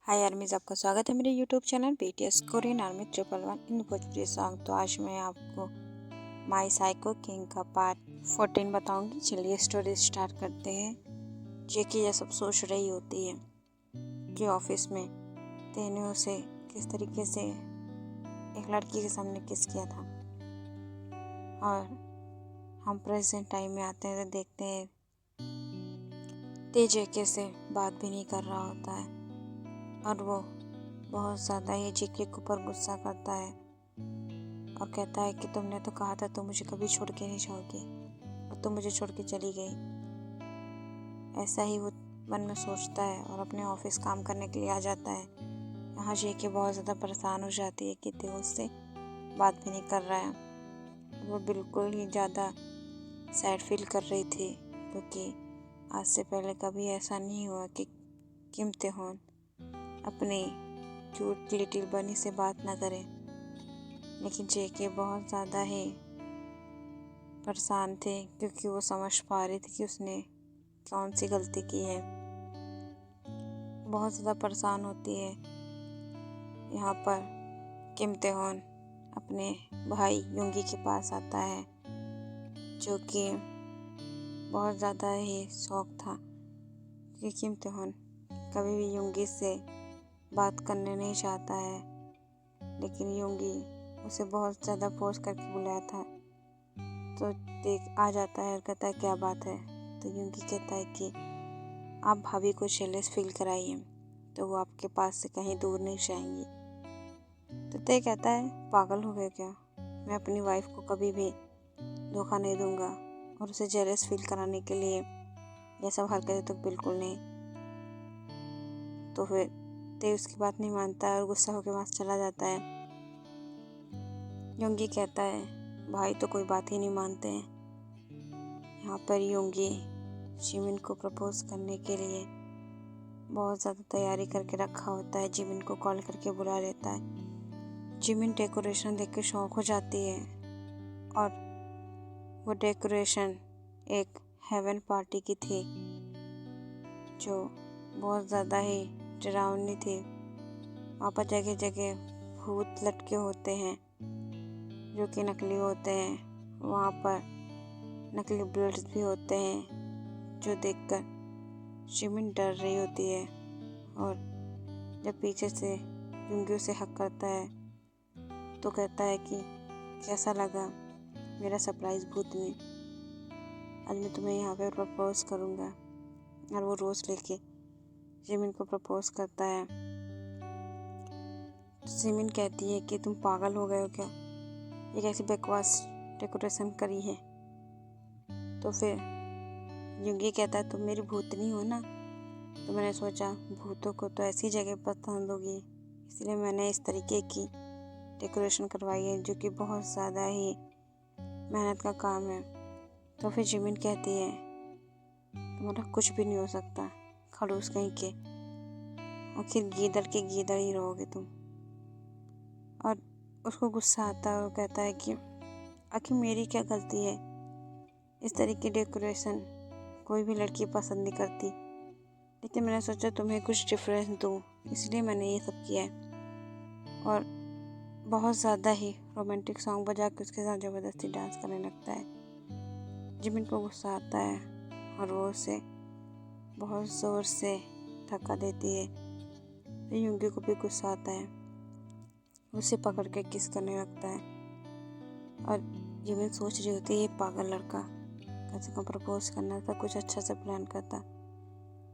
हाय आर्मीज, आपका स्वागत है मेरे YouTube channel BTS Korean army 111 इन भोजपुरी सॉन्ग। तो आज मैं आपको माई साइको किंग का पार्ट 14 बताऊंगी। चलिए स्टोरी स्टार्ट करते हैं। जेकी यह सब सोच रही होती है कि ऑफिस में तेने उसे किस तरीके से एक लड़की के सामने किस किया था। और हम प्रेजेंट टाइम में आते हैं तो देखते हैं ते जेके से बात भी नहीं कर रहा होता है और वो बहुत ज़्यादा ही जेके के ऊपर गुस्सा करता है और कहता है कि तुमने तो कहा था तुम मुझे कभी छोड़ के नहीं जाओगी और तुम मुझे छोड़ के चली गई। ऐसा ही वो मन में सोचता है और अपने ऑफिस काम करने के लिए आ जाता है। यहाँ जेके बहुत ज़्यादा परेशान हो जाती है कि ते उससे बात भी नहीं कर रहा है। वो बिल्कुल ही ज़्यादा सैड फील कर रही थी क्योंकि आज से पहले कभी ऐसा नहीं हुआ कि किम ते-होन अपनी क्यूट लिटिल बनी से बात ना करें। लेकिन जेके बहुत ज़्यादा ही परेशान थे क्योंकि वो समझ पा रही थी कि उसने कौन सी गलती की है। बहुत ज़्यादा परेशान होती है। यहाँ पर किम ते-होन अपने भाई युंगी के पास आता है जो कि बहुत ज़्यादा ही शौक था कि किम ते-होन कभी भी युंगी से बात करने नहीं चाहता है। लेकिन युंगी उसे बहुत ज़्यादा फोर्स करके बुलाया था तो देख आ जाता है और कहता है क्या बात है। तो युंगी कहता है कि आप भाभी को जेलस फील कराइए तो वो आपके पास से कहीं दूर नहीं जाएंगी। तो ते कहता है पागल हो गए क्या, मैं अपनी वाइफ को कभी भी धोखा नहीं दूंगा और उसे जेलस फील कराने के लिए ये सब हरकतें तो बिल्कुल नहीं। तो फिर ते उसकी बात नहीं मानता है और गुस्सा होकर वहाँ से चला जाता है। युंगी कहता है भाई तो कोई बात ही नहीं मानते हैं। यहाँ पर युंगी जिमिन को प्रपोज करने के लिए बहुत ज़्यादा तैयारी करके रखा होता है। जिमिन को कॉल करके बुला लेता है। जिमिन डेकोरेशन देख के शौक हो जाती है और वो डेकोरेशन एक हेवन पार्टी की थी जो बहुत ज़्यादा ही डरावनी थी। वहाँ पर जगह जगह भूत लटके होते हैं जो कि नकली होते हैं। वहाँ पर नकली ब्लड्स भी होते हैं जो देखकर जिमिन डर रही होती है। और जब पीछे से युंगी उसे हक करता है तो कहता है कि कैसा लगा मेरा सरप्राइज भूतनी, आज मैं तुम्हें यहाँ पे प्रपोज करूँगा। और वो रोज़ लेके जिमिन को प्रपोज करता है। तो जिमिन कहती है कि तुम पागल हो गए हो क्या, ये कैसी बकवास डेकोरेशन करी है। तो फिर युंगी कहता है तुम मेरी भूतनी हो ना, तो मैंने सोचा भूतों को तो ऐसी जगह पसंद होगी इसलिए मैंने इस तरीके की डेकोरेशन करवाई है जो कि बहुत ज़्यादा ही मेहनत का काम है। तो फिर जिमिन कहती है तुम्हारा कुछ भी नहीं हो सकता, खड़ूस कहीं के, आखिर गीदड़ के गीदड़ ही रहोगे तुम। और उसको गुस्सा आता है और कहता है कि आखिर मेरी क्या गलती है, इस तरह की डेकोरेशन कोई भी लड़की पसंद नहीं करती, लेकिन मैंने सोचा तुम्हें कुछ डिफरेंस दूँ इसलिए मैंने ये सब किया है। और बहुत ज़्यादा ही रोमांटिक सॉन्ग बजा के उसके साथ ज़बरदस्ती डांस करने लगता है। जिमिन को गुस्सा आता है और वो उसे बहुत ज़ोर से धक्का देती है। फिर युंगी को भी गुस्सा आता है, उसे पकड़ के किस करने लगता है। और जिमिन सोच रही होती है ये पागल लड़का कम से कम प्रपोज करना था, कुछ अच्छा से प्लान करता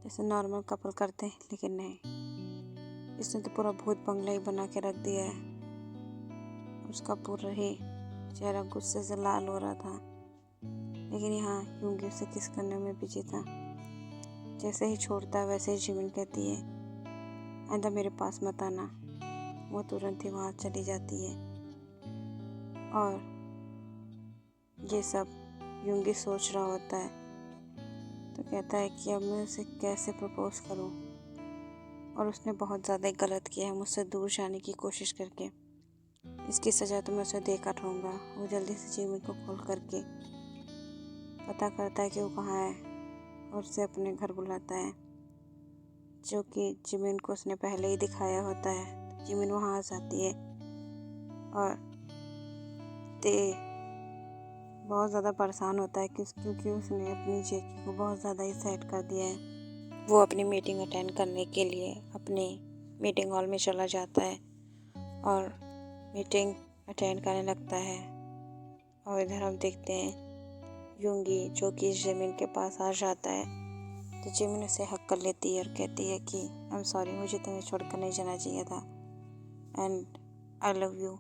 जैसे नॉर्मल कपल करते हैं, लेकिन नहीं, इसने तो पूरा भूत बंगला ही बना के रख दिया है। उसका पूरा ही चेहरा गुस्से से लाल हो रहा था। लेकिन यहाँ युंगी उसे किस करने में बिजी था। जैसे ही छोड़ता है वैसे ही जिमिन कहती है आइंदा मेरे पास मत आना। वो तुरंत ही वहाँ चली जाती है। और ये सब युंगी सोच रहा होता है तो कहता है कि अब मैं उसे कैसे प्रपोज करूं। और उसने बहुत ज़्यादा गलत किया है मुझसे दूर जाने की कोशिश करके, इसकी सज़ा तो मैं उसे देकर रहूँगा। वो जल्दी से जिमिन को कॉल करके पता करता है कि वो कहाँ है और उसे अपने घर बुलाता है। जो कि जिमिन को उसने पहले ही दिखाया होता है। जिमिन वहाँ आ जाती है और ते बहुत ज़्यादा परेशान होता है क्योंकि उसने अपनी जेकी को बहुत ज़्यादा ही सैड कर दिया है। वो अपनी मीटिंग अटेंड करने के लिए अपने मीटिंग हॉल में चला जाता है और मीटिंग अटेंड करने लगता है। और इधर हम देखते हैं युंगी जो कि जिमिन के पास आ जाता है, तो जिमिन उसे हक कर लेती है और कहती है कि आई एम सॉरी, मुझे तुम्हें छोड़कर नहीं जाना चाहिए था एंड आई लव यू।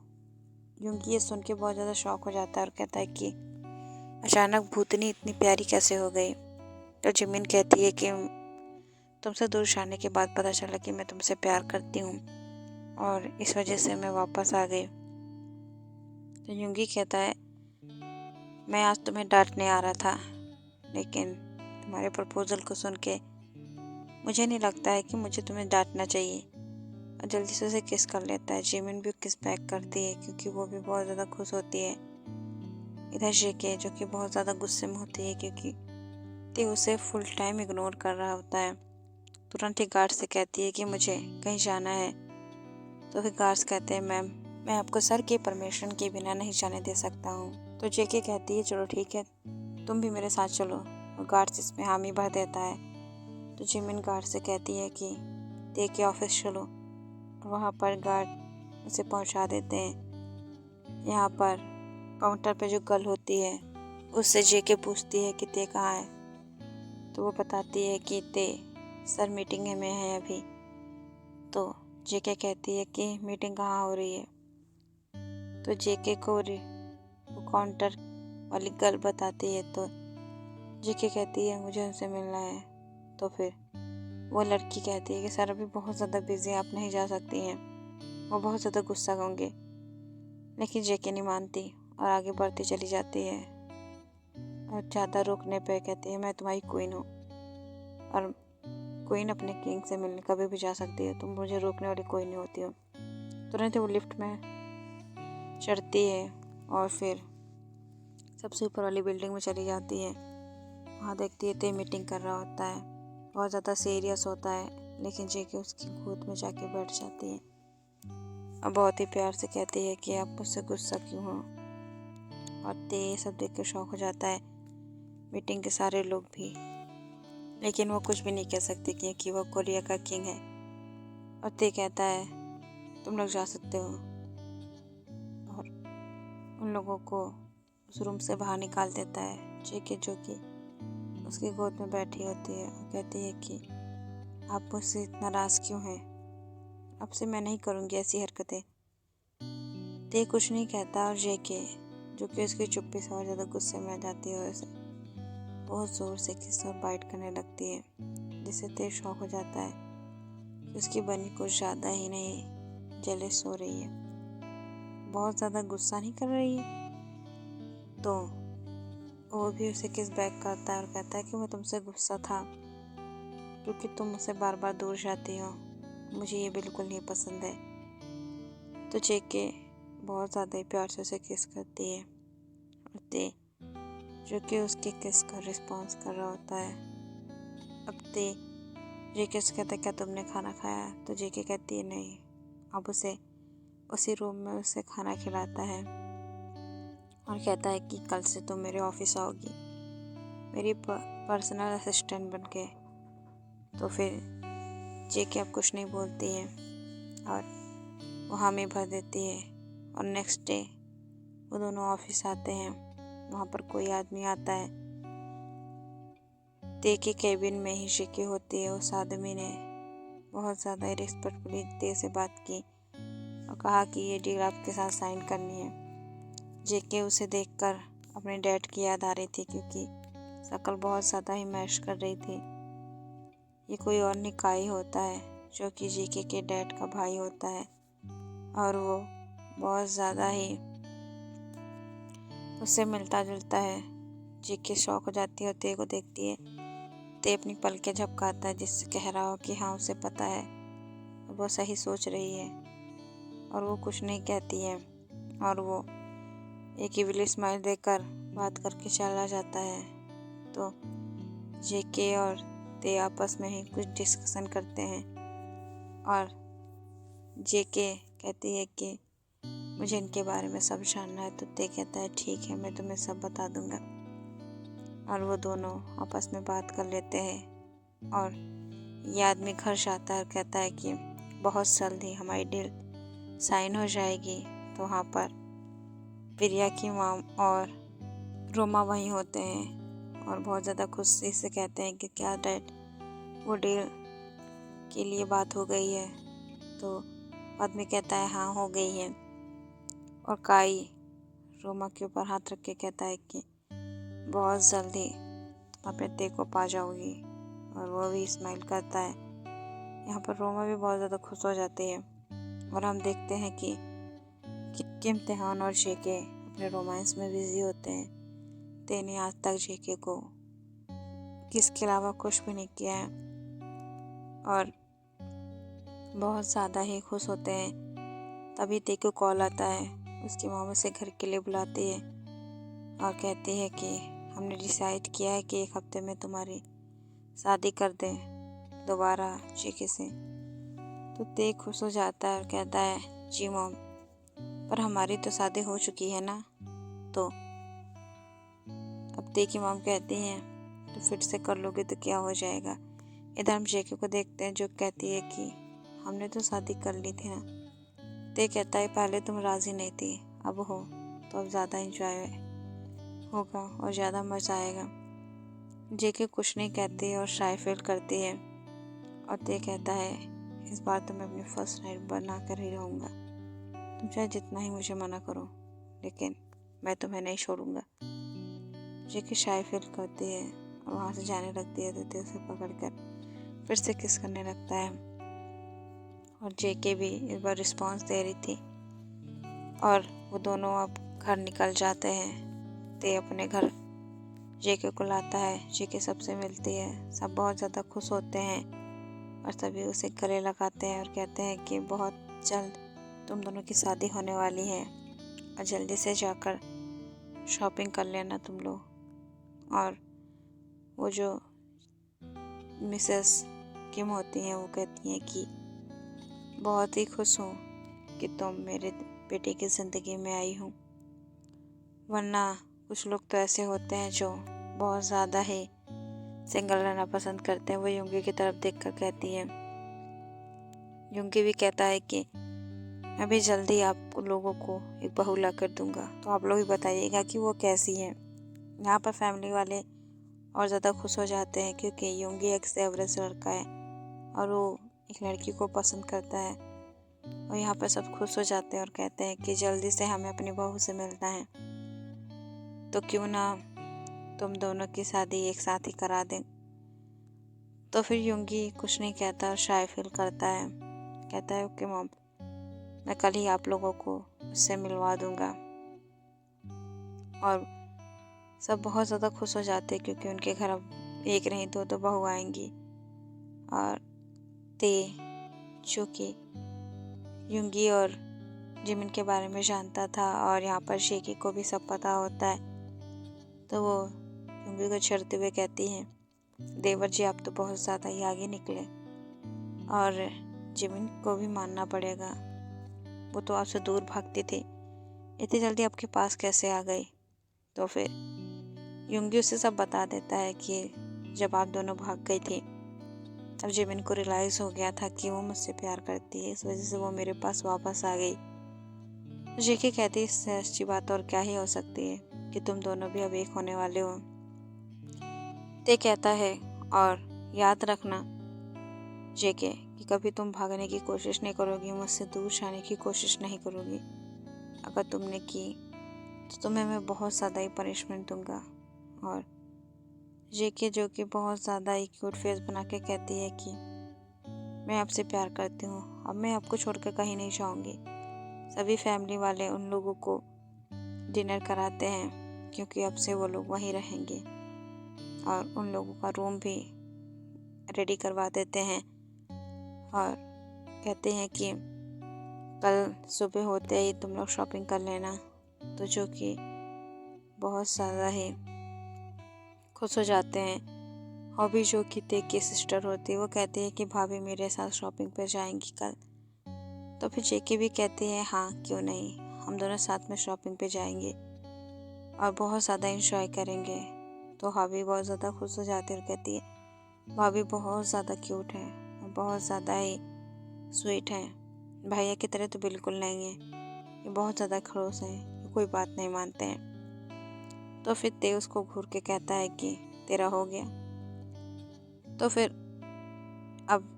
युंगी ये सुन के बहुत ज़्यादा शॉक हो जाता है और कहता है कि अचानक भूतनी इतनी प्यारी कैसे हो गई। तो जिमिन कहती है कि तुमसे दूर जाने के बाद पता चला कि मैं तुमसे प्यार करती हूँ और इस वजह से मैं वापस आ गई। तो युंगी कहता है मैं आज तुम्हें डांटने आ रहा था, लेकिन तुम्हारे प्रपोजल को सुन के मुझे नहीं लगता है कि मुझे तुम्हें डांटना चाहिए। और जल्दी से उसे किस कर लेता है। जिमिन भी किस बैक करती है क्योंकि वो भी बहुत ज़्यादा खुश होती है। इधर जेके जो कि बहुत ज़्यादा गुस्से में होती है क्योंकि ते उसे फुल टाइम इग्नोर कर रहा होता है। तुरंत ही गार्ड से कहती है कि मुझे कहीं जाना है। तो फिर गार्ड्स कहते हैं मैम, मैं आपको सर के परमिशन के बिना नहीं जाने दे सकता हूँ। तो जेके कहती है चलो ठीक है, तुम भी मेरे साथ चलो। और गार्ड्स इसमें हामी भर देता है। तो जिमिन गार्ड से कहती है कि ते के ऑफिस चलो। और वहाँ पर गार्ड उसे पहुँचा देते हैं। यहाँ पर काउंटर पे जो गर्ल होती है उससे जेके पूछती है कि ते कहाँ है। तो वो बताती है कि ते सर मीटिंग में है अभी। तो जेके कहती है कि मीटिंग कहाँ हो रही है। तो जेके को वो काउंटर वाली गर्ल बताती है। तो जेके कहती है मुझे उनसे मिलना है। तो फिर वो लड़की कहती है कि सर अभी बहुत ज़्यादा बिजी है, आप नहीं जा सकती हैं। वो बहुत ज़्यादा गुस्सा होंगे, लेकिन जेके नहीं मानती और आगे बढ़ती चली जाती है। और ज़्यादा रोकने पे कहती है मैं तुम्हारी क्वीन हूँ और क्वीन अपने किंग से मिलने कभी भी जा सकती है, तुम मुझे रोकने वाली कोई नहीं होती हो। तुरंत वो लिफ्ट में चढ़ती है और फिर सबसे ऊपर वाली बिल्डिंग में चली जाती है। वहाँ देखती है ते मीटिंग कर रहा होता है, बहुत ज़्यादा सीरियस होता है, लेकिन जेके उसकी गोद में जाके बैठ जाती है और बहुत ही प्यार से कहती है कि आप मुझसे गुस्सा क्यों हो। और ते सब देख के शौक हो जाता है, मीटिंग के सारे लोग भी, लेकिन वो कुछ भी नहीं कह सकते क्योंकि वो कोरिया का किंग है। और ते कहता है तुम लोग जा सकते हो और उन लोगों को उस रूम से बाहर निकाल देता है। जेके जो कि उसकी गोद में बैठी होती है और कहती है कि आप मुझसे इतना नाराज़ क्यों हैं, अब से मैं नहीं करूँगी ऐसी हरकतें। ते कुछ नहीं कहता और जेके जो कि उसकी चुप्पी से और ज़्यादा गुस्से में आ जाती है और उसे बहुत ज़ोर से किस और बाइट करने लगती है, जिससे ते शॉक हो जाता है कि उसकी बनी कुछ ज़्यादा ही नहीं जेलस हो रही है, बहुत ज़्यादा गुस्सा नहीं कर रही है। तो वो भी उसे किस बैक करता है और कहता है कि मैं तुमसे गुस्सा था क्योंकि तुम मुझसे बार बार दूर जाती हो, मुझे ये बिल्कुल नहीं पसंद है। तो जेके बहुत ज़्यादा ही प्यार से उसे किस करती है और ते जो कि उसके किस का रिस्पॉन्स कर रहा होता है। अब ते जेके से कहता है क्या तुमने खाना खाया। तो जेके कहती है नहीं। अब उसे उसी रूम में उसे खाना खिलाता है और कहता है कि कल से तुम मेरे ऑफिस आओगी मेरी पर्सनल असिस्टेंट बन के। तो फिर जेके अब कुछ नहीं बोलती है और वो हामी भर देती है। और नेक्स्ट डे वो दोनों ऑफिस आते हैं। वहाँ पर कोई आदमी आता है। ते के केबिन में ही जेके होती है। उस आदमी ने बहुत ज़्यादा रिस्पेक्टफुली ते से बात की और कहा कि ये डील आपके साथ साइन करनी है। जेके उसे देखकर अपने डैड की याद आ रही थी क्योंकि शक्ल बहुत ज़्यादा ही मैच कर रही थी। ये कोई और निकाई होता है जो कि जेके के डैड का भाई होता है और वो बहुत ज़्यादा ही उससे मिलता जुलता है। जेके शौक हो जाती है और ते को देखती है। ते अपनी पलकें झपकाता है जिससे कह रहा हो कि हाँ उसे पता है और वो सही सोच रही है और वो कुछ नहीं कहती है और वो एक इविल स्माइल देकर बात करके चला जाता है। तो जेके और ते आपस में ही कुछ डिस्कशन करते हैं और जेके कहती है कि मुझे इनके बारे में सब जानना है। तो ते कहता है ठीक है, मैं तुम्हें सब बता दूंगा। और वो दोनों आपस में बात कर लेते हैं और ये आदमी घर जाता है और कहता है कि बहुत जल्दी हमारी डील साइन हो जाएगी। तो वहाँ पर प्रिया की माम और रोमा वहीं होते हैं और बहुत ज़्यादा खुशी से कहते हैं कि क्या डैड वो डील के लिए बात हो गई है। तो आदमी कहता है हाँ हो गई है। और काई रोमा के ऊपर हाथ रख के कहता है कि बहुत जल्दी तुम अपने ते को पा जाओगी। और वो भी स्माइल करता है। यहाँ पर रोमा भी बहुत ज़्यादा खुश हो जाती है और हम देखते हैं कि किम तेहान और जेके अपने रोमांस में बिजी होते हैं। ते ने आज तक जेके को किसके अलावा कुछ भी नहीं किया है और बहुत ज़्यादा ही खुश होते हैं। तभी ते को कॉल आता है, उसकी माँ उसे घर के लिए बुलाती है और कहती है कि हमने डिसाइड किया है कि 1 हफ्ते में तुम्हारी शादी कर दें दोबारा जेके से। तो ते खुश हो जाता है और कहता है जी मॉम, पर हमारी तो शादी हो चुकी है ना। तो अब ते की मॉम कहती हैं तो फिर से कर लोगे तो क्या हो जाएगा। इधर हम जेके को देखते हैं जो कहती है कि हमने तो शादी कर ली थी ना। ते कहता है पहले तुम राज़ी नहीं थी, अब हो तो अब ज़्यादा एंजॉय होगा और ज़्यादा मज़ा आएगा। जेके कुछ नहीं कहती और शाय फील करती है और ते कहता है इस बार तो मैं अपनी फर्स्ट नाइट बना कर ही रहूँगा। तुम चाहे जितना ही मुझे मना करो लेकिन मैं तुम्हें नहीं छोड़ूंगा। जेके शाय फील करती है और वहाँ से जाने लगती है। तो ते उसे पकड़कर फिर से किस करने लगता है और जेके भी इस बार रिस्पॉन्स दे रही थी और वो दोनों अब घर निकल जाते हैं। ते अपने घर जेके को लाता है, जेके सबसे मिलती है, सब बहुत ज़्यादा खुश होते हैं और सभी उसे गले लगाते हैं और कहते हैं कि बहुत जल्द तुम दोनों की शादी होने वाली है और जल्दी से जाकर शॉपिंग कर लेना तुम लोग। और वो जो मिसेस किम होती हैं वो कहती हैं कि बहुत ही खुश हूँ कि तुम मेरे बेटे की ज़िंदगी में आई हो, वरना कुछ लोग तो ऐसे होते हैं जो बहुत ज़्यादा ही सिंगल रहना पसंद करते हैं। वो युंगी की तरफ देखकर कहती है, युंगी भी कहता है कि मैं भी जल्दी आप लोगों को एक बहू ला कर दूँगा, तो आप लोग भी बताइएगा कि वो कैसी है। यहाँ पर फैमिली वाले और ज़्यादा खुश हो जाते हैं क्योंकि युंगी एक एवरेज लड़का है और वो एक लड़की को पसंद करता है। और यहाँ पर सब खुश हो जाते हैं और कहते हैं कि जल्दी से हमें अपनी बहू से मिलना है, तो क्यों ना तुम दोनों की शादी एक साथ ही करा दें। तो फिर युंगी कुछ नहीं कहता और शाय फील करता है, कहता है ओके मॉम, मैं कल ही आप लोगों को उससे मिलवा दूंगा। और सब बहुत ज़्यादा खुश हो जाते हैं क्योंकि उनके घर अब एक नहीं दो बहू आएंगी। और ते जो कि युंगी और जिमिन के बारे में जानता था और यहाँ पर शेकी को भी सब पता होता है, तो वो युंगी को छेड़ते हुए कहती हैं देवर जी आप तो बहुत ज़्यादा ही आगे निकले और जिमिन को भी मानना पड़ेगा, वो तो आपसे दूर भागती थी, इतनी जल्दी आपके पास कैसे आ गई। तो फिर युंगी उसे सब बता देता है कि जब आप दोनों भाग गई थी तब जिमिन को रियलाइज़ हो गया था कि वो मुझसे प्यार करती है, इस वजह से वो मेरे पास वापस आ गई। तो जेके कहती है इससे अच्छी बात और क्या ही हो सकती है कि तुम दोनों भी अब एक होने वाले हो। ते कहता है और याद रखना जेके कि कभी तुम भागने की कोशिश नहीं करोगी, मुझसे दूर जाने की कोशिश नहीं करोगी। अगर तुमने की तो तुम्हें मैं बहुत ज़्यादा ही पनिशमेंट दूंगा। और जेके जो कि बहुत ज़्यादा ही क्यूट फेस बना के कहती है कि मैं आपसे प्यार करती हूँ, अब मैं आपको छोड़कर कहीं नहीं जाऊँगी। सभी फैमिली वाले उन लोगों को डिनर कराते हैं क्योंकि अब से वो लोग वहीं रहेंगे और उन लोगों का रूम भी रेडी करवा देते हैं और कहते हैं कि कल सुबह होते ही तुम लोग शॉपिंग कर लेना। तो जो कि बहुत ज़्यादा ही खुश हो जाते हैं हॉबी जो कि ते की सिस्टर होती है वो कहती है कि भाभी मेरे साथ शॉपिंग पे जाएंगी कल। तो फिर जेके भी कहती है हाँ क्यों नहीं, हम दोनों साथ में शॉपिंग पे जाएंगे और बहुत ज़्यादा इंजॉय करेंगे। तो हॉबी बहुत ज़्यादा खुश हो जाती है और कहती है भाभी बहुत ज़्यादा क्यूट है और बहुत ज़्यादा ही स्वीट है, भैया की तरह तो बिल्कुल नहीं है, ये बहुत ज़्यादा खड़ूस हैं, ये कोई बात नहीं मानते हैं। तो फिर ते उसको घूर के कहता है कि तेरा हो गया। तो फिर अब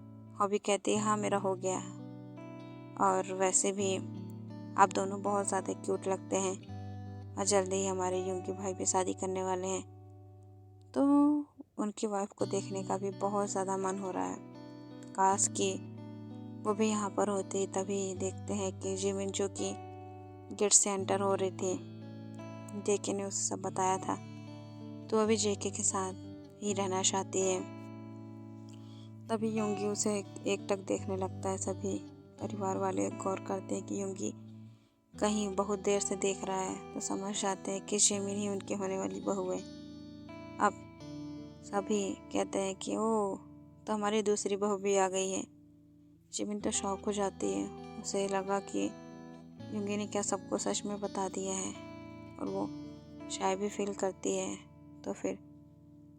हॉबी कहती है हाँ मेरा हो गया, और वैसे भी आप दोनों बहुत ज़्यादा क्यूट लगते हैं और जल्दी ही हमारे युंगी भाई भी शादी करने वाले हैं। तो उनकी वाइफ को देखने का भी बहुत ज़्यादा मन हो रहा है, काश कि वो भी यहाँ पर होती। तभी देखते हैं कि जिमिन जो कि गेट से एंटर हो रही थी, जेके ने उसे सब बताया था, तो अभी जेके के साथ ही रहना चाहती है। तभी युंगी उसे एकटक देखने लगता है। सभी परिवार वाले गौर करते हैं कि युंगी कहीं बहुत देर से देख रहा है, तो समझ जाते हैं कि जिमिन ही उनकी होने वाली बहू है। अब सभी कहते हैं कि ओ, तो हमारी दूसरी बहू भी आ गई है। जिमिन तो शॉक हो जाती है, उसे लगा कि युंगी ने क्या सबको सच में बता दिया है, और वो शायद भी फील करती है। तो फिर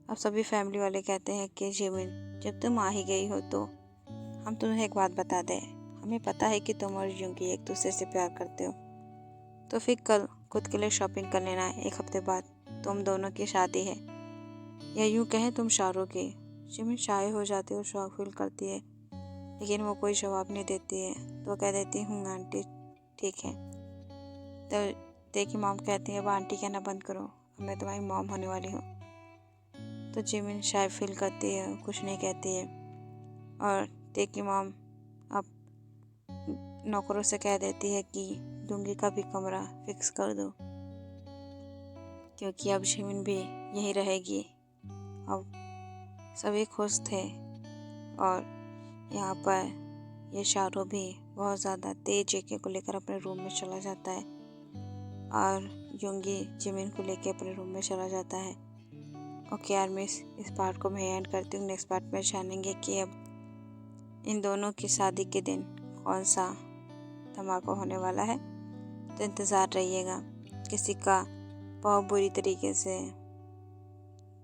अब सभी फैमिली वाले कहते हैं कि जिमिन जब तुम आ ही गई हो तो हम तुम्हें एक बात बता दें, हमें पता है कि तुम और युंगी एक दूसरे से प्यार करते हो, तो फिर कल खुद के लिए शॉपिंग कर लेना है, 1 हफ्ते बाद तुम दोनों की शादी है, या यूँ कहें तुम शारों की। जिमिन शाय हो जाती है और शौक फील करती है, लेकिन वो कोई जवाब नहीं देती है। तो कह देती हूँ आंटी ठीक है। तो देखी मॉम कहती है अब आंटी कहना बंद करो, अब मैं तुम्हारी मॉम होने वाली हूँ। तो जिमिन शाय फील करती है, कुछ नहीं कहती है, और देखी मॉम अब नौकरों से कह देती है कि युंगी का भी कमरा फिक्स कर दो, क्योंकि अब जिमिन भी यहीं रहेगी। अब सभी खुश थे, और यहाँ पर ये शारो भी बहुत ज़्यादा तेज जेके को लेकर अपने रूम में चला जाता है, और युंगी जिमिन को लेकर अपने रूम में चला जाता है। ओके यार, मैं इस पार्ट को मैं एंड करती हूँ। नेक्स्ट पार्ट में जानेंगे कि अब इन दोनों की शादी के दिन कौन सा धमाका होने वाला है। तो इंतज़ार रहिएगा। किसी का बहुत बुरी तरीके से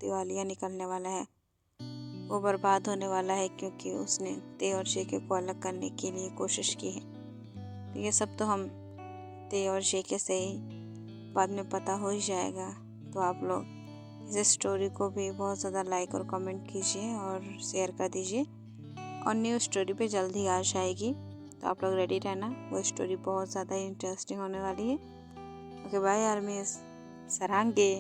दिवालिया निकलने वाला है, वो बर्बाद होने वाला है, क्योंकि उसने ते और जेके को अलग करने के लिए कोशिश की है। तो ये सब तो हम ते और जेके से ही बाद में पता हो ही जाएगा। तो आप लोग इस स्टोरी को भी बहुत ज़्यादा लाइक और कमेंट कीजिए और शेयर कर दीजिए, और न्यू स्टोरी पे जल्दी आ जाएगी, तो आप लोग रेडी रहना। वो स्टोरी बहुत ज़्यादा इंटरेस्टिंग होने वाली है। Okay bye armies, सरांगे।